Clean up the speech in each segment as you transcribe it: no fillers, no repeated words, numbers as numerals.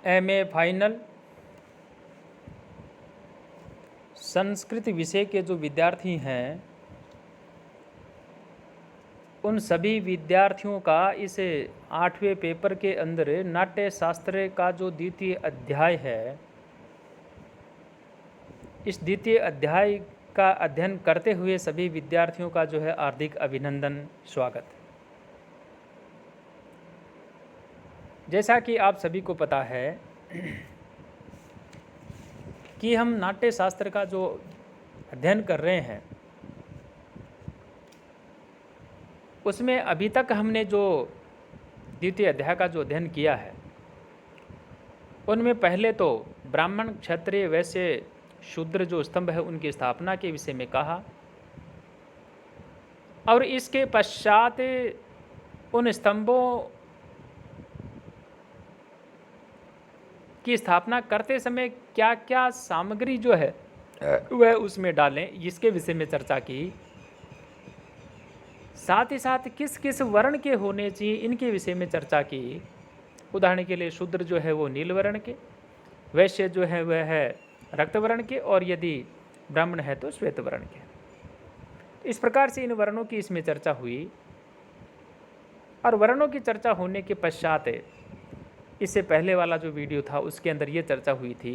MA final Sanskrit विषय के जो विद्यार्थी हैं उन सभी विद्यार्थियों का इस 8वें पेपर के अंदर नाट्य शास्त्र का जो द्वितीय अध्याय है, इस द्वितीय अध्याय का अध्ययन करते हुए सभी विद्यार्थियों का जो है हार्दिक अभिनंदन, स्वागत। जैसा कि आप सभी को पता है कि हम नाट्य शास्त्र का जो अध्ययन कर रहे हैं उसमें अभी तक हमने जो द्वितीय अध्याय का जो अध्ययन किया है उनमें पहले तो ब्राह्मण, क्षत्रिय, वैश्य, शूद्र जो स्तंभ है उनकी स्थापना के विषय में कहा और इसके पश्चात उन स्तंभों की स्थापना करते समय क्या क्या सामग्री जो है वह उसमें डालें, इसके विषय में चर्चा की। साथ ही साथ किस किस वर्ण के होने चाहिए इनके विषय में चर्चा की। उदाहरण के लिए शूद्र जो है वो नील वर्ण के, वैश्य जो है वह है रक्त वर्ण के और यदि ब्राह्मण है तो श्वेत वर्ण के। इस प्रकार से इन वर्णों की इसमें चर्चा हुई और वर्णों की चर्चा होने के पश्चात इससे पहले वाला जो वीडियो था उसके अंदर ये चर्चा हुई थी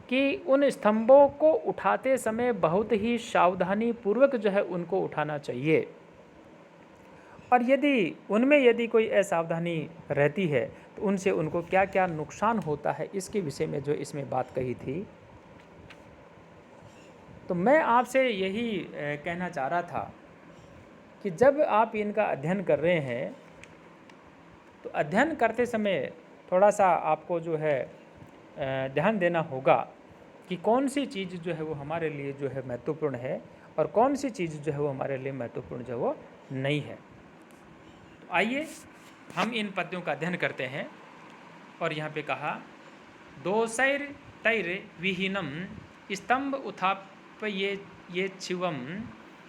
कि उन स्तंभों को उठाते समय बहुत ही सावधानी पूर्वक जो है उनको उठाना चाहिए और यदि कोई असावधानी रहती है तो उनसे उनको क्या क्या नुकसान होता है इसके विषय में जो इसमें बात कही थी। तो मैं आपसे यही कहना चाह रहा था कि जब आप इनका अध्ययन कर रहे हैं तो अध्ययन करते समय थोड़ा सा आपको जो है ध्यान देना होगा कि कौन सी चीज़ जो है वो हमारे लिए जो है महत्वपूर्ण है और कौन सी चीज़ जो है वो हमारे लिए महत्वपूर्ण जो है वो नहीं है। तो आइए हम इन पद्यों का अध्ययन करते हैं। और यहाँ पे कहा दोषैर तैर विहीनम स्तंभ उत्थापये शिवम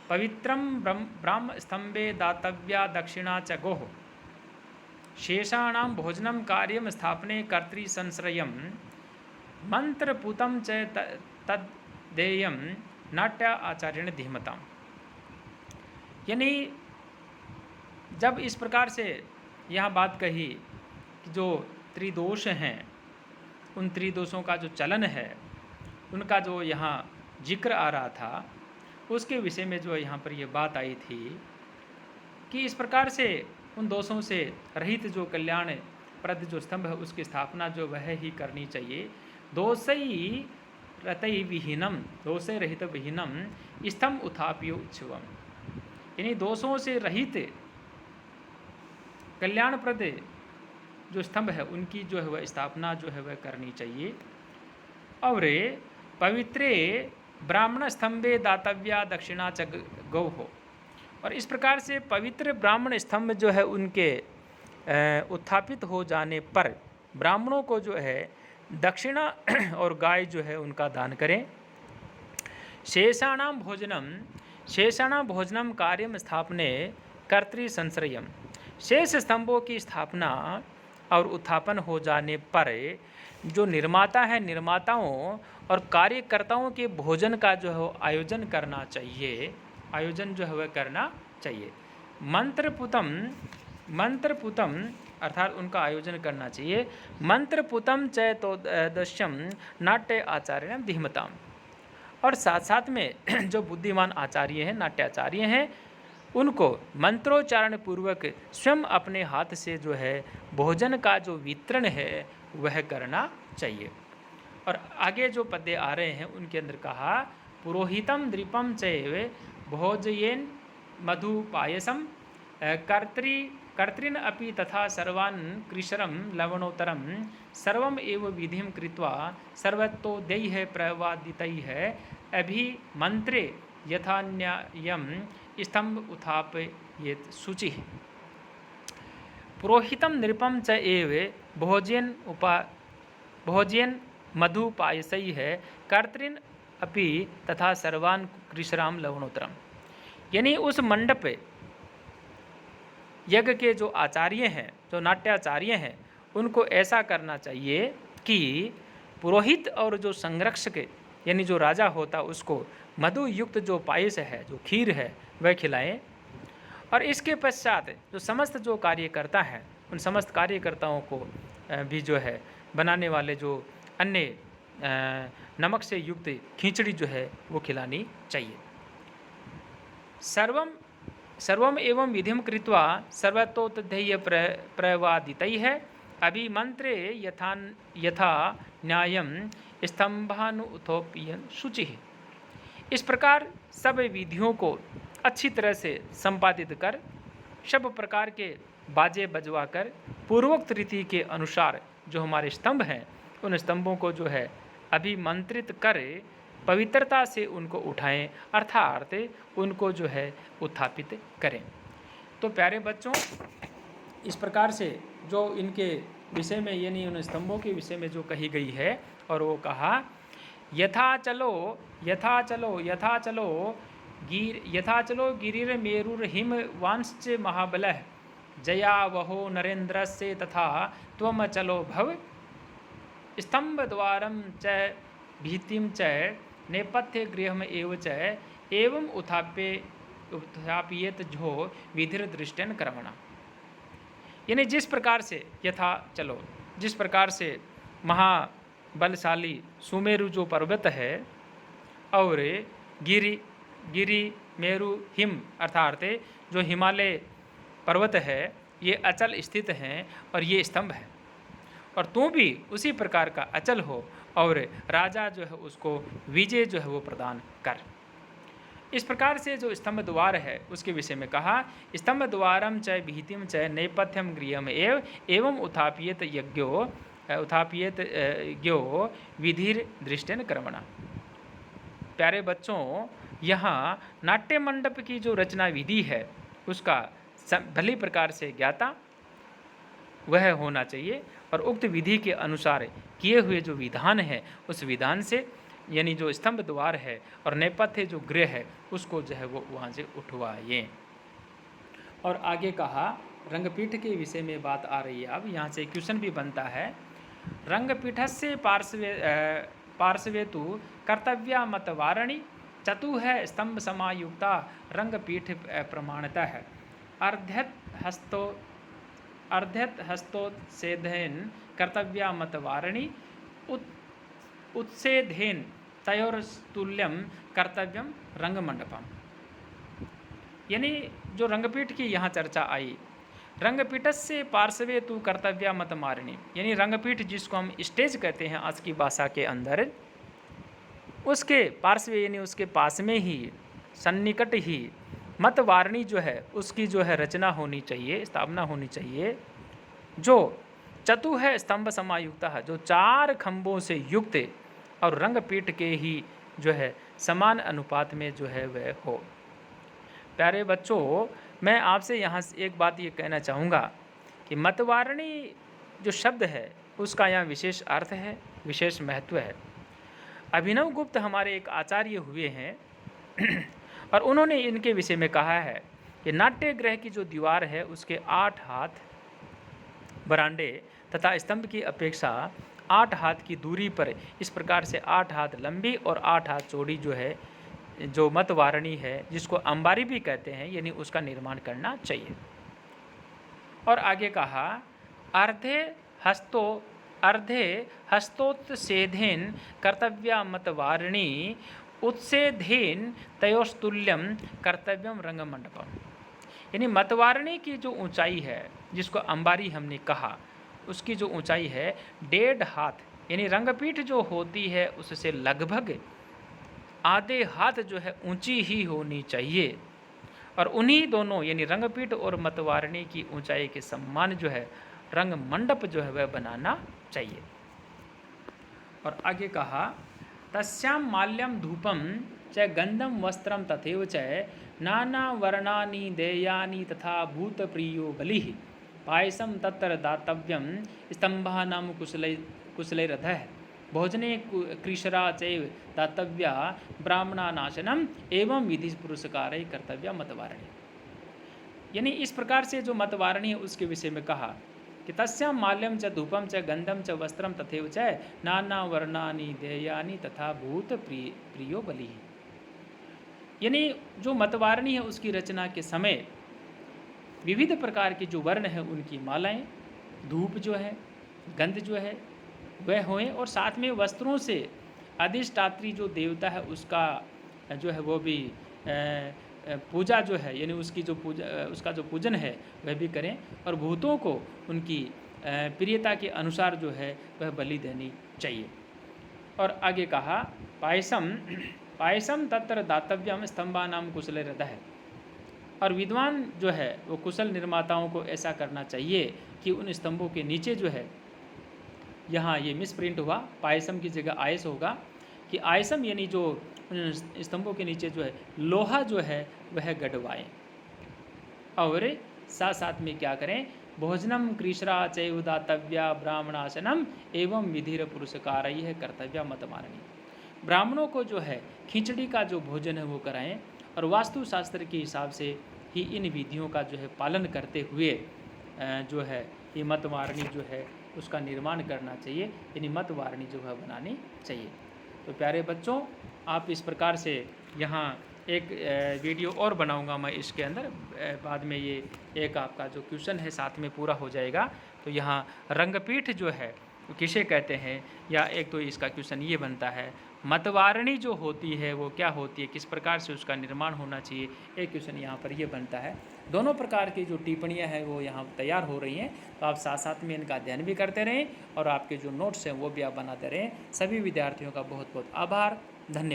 पवित्रम ब्राह्म स्तंभे दातव्या दक्षिणा च गोः शेषाणां भोजनम कार्यम स्थापने कर्तृ संश्रयम मंत्रपूतम च तद्देयम नाट्य आचार्यण धीमताम। यानी जब इस प्रकार से यहाँ बात कही कि जो त्रिदोष हैं उन त्रिदोषों का जो चलन है उनका जो यहाँ जिक्र आ रहा था उसके विषय में जो यहाँ पर ये बात आई थी कि इस प्रकार से उन दोषों से रहित जो कल्याण प्रद जो स्तंभ है उसकी स्थापना जो वह ही करनी चाहिए। दोषई रतई विहीनम, दोषे रहित विहीनम स्तंभ उत्थाप्यो शिवम, यानी दोषों से रहित कल्याणप्रद जो स्तंभ है उनकी जो है वह स्थापना जो है वह करनी चाहिए। और पवित्रे ब्राह्मण स्तंभे दातव्या दक्षिणा च गौः, और इस प्रकार से पवित्र ब्राह्मण स्तंभ जो है उनके उत्थापित हो जाने पर ब्राह्मणों को जो है दक्षिणा और गाय जो है उनका दान करें। शेषाणाम भोजनम कार्यम स्थापने कर्तृ संश्रयम, शेष स्तंभों की स्थापना और उत्थापन हो जाने पर जो निर्माता है निर्माताओं और कार्यकर्ताओं के भोजन का जो है आयोजन करना चाहिए, आयोजन जो है वह करना चाहिए। मंत्रपुतम अर्थात उनका आयोजन करना चाहिए। मंत्रपुतम च तो दश्यम नाट्य आचार्य धीमताम, और साथ साथ में जो बुद्धिमान आचार्य हैं, नाट्याचार्य हैं, उनको मंत्रोच्चारण पूर्वक स्वयं अपने हाथ से जो है भोजन का जो वितरण है वह करना चाहिए। और आगे जो पद्य आ रहे हैं उनके अंदर कहा पुरोहितम द्रीपम चैव भोजयेन मधु पायसम कर्तृन अपि तथा सर्वान् कृशरम लवणोत्तरम सर्वम एव विधिम कृत्वा सर्वतोदैः प्रवादितैः अभिमन्त्रे यथान्यायम स्तंभ उत्थापयेत् शुचिः। पुरोहितम नृपम च एव भोजयेन मधु पायसैः कर्तृन अपि तथा सर्वान् कृशराम लवणोत्तरम, यानी उस मंडप यज्ञ के जो आचार्य हैं, जो नाट्याचार्य हैं, उनको ऐसा करना चाहिए कि पुरोहित और जो संरक्षक यानी जो राजा होता उसको मधु युक्त जो पायस है, जो खीर है, वह खिलाएं। और इसके पश्चात जो समस्त जो कार्यकर्ता हैं उन समस्त कार्यकर्ताओं को भी जो है बनाने वाले जो अन्य नमक से युक्त खिचड़ी जो है वो खिलानी चाहिए। सर्वम एवं विधिम कृत्वा सर्वतोतद्धेय प्रवादितैः अभिमंत्रे यथा न्यायम स्तंभानुथोप्यन शुचि। इस प्रकार सब विधियों को अच्छी तरह से संपादित कर सब प्रकार के बाजे बजवा कर पूर्वोक्त रीति के अनुसार जो हमारे स्तंभ हैं उन स्तंभों को जो है अभिमंत्रित कर पवित्रता से उनको उठाएं, अर्थात उनको जो है उत्थापित करें। तो प्यारे बच्चों, इस प्रकार से जो इनके विषय में यानी उन स्तंभों के विषय में जो कही गई है, और वो कहा यथा चलो गिरिर मेरुर हिम वांश्च महाबलः जया वहो नरेन्द्रस्य तथा त्वम चलो भव स्तंभ द्वारम च भीतिम च नेपथ्य गृहम एव च एवं उत्थाप्येत जो विधिर दृष्टन कर्मणा। यानी जिस प्रकार से यथा चलो, जिस प्रकार से महाबलशाली सुमेरु जो पर्वत है और गिरी मेरु हिम अर्थात जो हिमालय पर्वत है ये अचल स्थित हैं और ये स्तंभ है, और तू भी उसी प्रकार का अचल हो और राजा जो है उसको विजय जो है वो प्रदान कर। इस प्रकार से जो स्तंभ द्वार है उसके विषय में कहा स्तंभ द्वारम च भीतिम च नैपथ्यम गृहम एवं उत्थाप्येत ज्ञो विधिर दृष्टेन कर्मणा। प्यारे बच्चों, यहाँ नाट्य मंडप की जो रचना विधि है उसका भली प्रकार से ज्ञाता वह होना चाहिए, और उक्त विधि के अनुसार किए हुए जो विधान है उस विधान से यानी जो स्तंभ द्वार है और नेपथ्य जो गृह है उसको जो है वो वहाँ से उठवाइए। और आगे कहा रंगपीठ के विषय में बात आ रही है। अब यहाँ से क्वेश्चन भी बनता है रंगपीठस्य पार्श्वे तु कर्तव्या मतवारणी चतु है स्तंभ समायुक्ता रंगपीठ प्रमाणतः है अर्ध्यत हस्तोत्सेधेन कर्तव्या मतवारणी उत्सेधेन तयोरस्तुल्यम कर्तव्यम रंगमंडपम। यानी जो रंगपीठ की यहाँ चर्चा आई, रंगपीठस्य पार्श्वे तु कर्तव्या मतवारिणी, यानी रंगपीठ जिसको हम स्टेज कहते हैं आज की भाषा के अंदर, उसके पार्श्व यानी उसके पास में ही सन्निकट ही मतवारणी जो है उसकी जो है रचना होनी चाहिए, स्थापना होनी चाहिए, जो चतु है स्तंभ समायुक्ता है, जो 4 खंभों से युक्त और रंगपीठ के ही जो है समान अनुपात में जो है वह हो। प्यारे बच्चों, मैं आपसे यहाँ एक बात ये कहना चाहूँगा कि मतवारणी जो शब्द है उसका यहाँ विशेष अर्थ है, विशेष महत्व है। अभिनव गुप्त हमारे एक आचार्य हुए हैं और उन्होंने इनके विषय में कहा है कि नाट्य गृह की जो दीवार है उसके 8 हाथ बरांडे तथा स्तंभ की अपेक्षा 8 हाथ की दूरी पर इस प्रकार से 8 हाथ लंबी और 8 हाथ चौड़ी जो है जो मतवारणी है, जिसको अंबारी भी कहते हैं, यानी उसका निर्माण करना चाहिए। और आगे कहा अर्धे हस्तोत्सेधेन कर्तव्या मतवारणी उत्सेधेन तयोस्तुल्यम कर्तव्यम रंगमंडपम। यानी मतवारणी की जो ऊंचाई है जिसको अंबारी हमने कहा, उसकी जो ऊंचाई है 1.5 हाथ, यानी रंगपीठ जो होती है उससे लगभग आधे हाथ जो है ऊंची ही होनी चाहिए, और उन्हीं दोनों यानी रंगपीठ और मतवारणी की ऊंचाई के सम्मान जो है रंग मंडप जो है वह बनाना चाहिए। और आगे कहा तस्याम माल्यम धूपम च गंधम वस्त्रम तथैव च नाना वर्णानि देयानि तथा भूत प्रियो बलिः पायसम तत्र दातव्यम स्तंभानां कुशलैरधः भोजने कृशरा चैव दातव्या ब्राह्मणानाशनम एवं विधि पुरस्कारै कर्तव्या मतवारणी। यानी इस प्रकार से जो मतवारणी है उसके विषय में कहा कि तस्याम माल्यम च धूपम च गंधम च वस्त्रम तथैव च नाना वर्णानि देयानि तथा भूत प्रियो बलि। यानी जो मतवारणी है उसकी रचना के समय विविध प्रकार के जो वर्ण है उनकी मालाएं, धूप जो है, गंध जो है वह होएं, और साथ में वस्त्रों से अधिष्ठात्री जो देवता है उसका जो है वो भी पूजा जो है, यानी उसकी जो पूजा, उसका जो पूजन है वह भी करें, और भूतों को उनकी प्रियता के अनुसार जो है वह बलि देनी चाहिए। और आगे कहा पायसम पायसम तत्र दातव्यम स्तंभानाम कुशल हृदय है। और विद्वान जो है वो कुशल निर्माताओं को ऐसा करना चाहिए कि उन स्तंभों के नीचे जो है, यहाँ ये मिसप्रिंट हुआ, पायसम की जगह आयस होगा, कि आयसम यानी जो स्तंभों के नीचे जो है लोहा जो है वह गड़वाएं, और साथ साथ में क्या करें, भोजनम कृष्णा चैव दातव्या ब्राह्मणासनम एवं विधिर पुरस्कार है कर्तव्य मतमारणी। ब्राह्मणों को जो है खिचड़ी का जो भोजन है वो कराएं, और वास्तुशास्त्र के हिसाब से ही इन विधियों का जो है पालन करते हुए जो है ये मतवारणी जो है उसका निर्माण करना चाहिए, यानी मतवारणी जो है बनानी चाहिए। तो प्यारे बच्चों, आप इस प्रकार से यहाँ एक वीडियो और बनाऊंगा मैं इसके अंदर, बाद में ये एक आपका जो क्वेश्चन है साथ में पूरा हो जाएगा। तो यहाँ रंगपीठ जो है किसे कहते हैं, या एक तो इसका क्वेश्चन ये बनता है मतवारणी जो होती है वो क्या होती है, किस प्रकार से उसका निर्माण होना चाहिए, एक क्वेश्चन यहाँ पर ये बनता है। दोनों प्रकार की जो टिप्पणियाँ हैं वो यहाँ तैयार हो रही हैं, तो आप साथ साथ में इनका अध्ययन भी करते रहें, और आपके जो नोट्स हैं वो भी आप बनाते रहें। सभी विद्यार्थियों का बहुत बहुत आभार, धन्यवाद।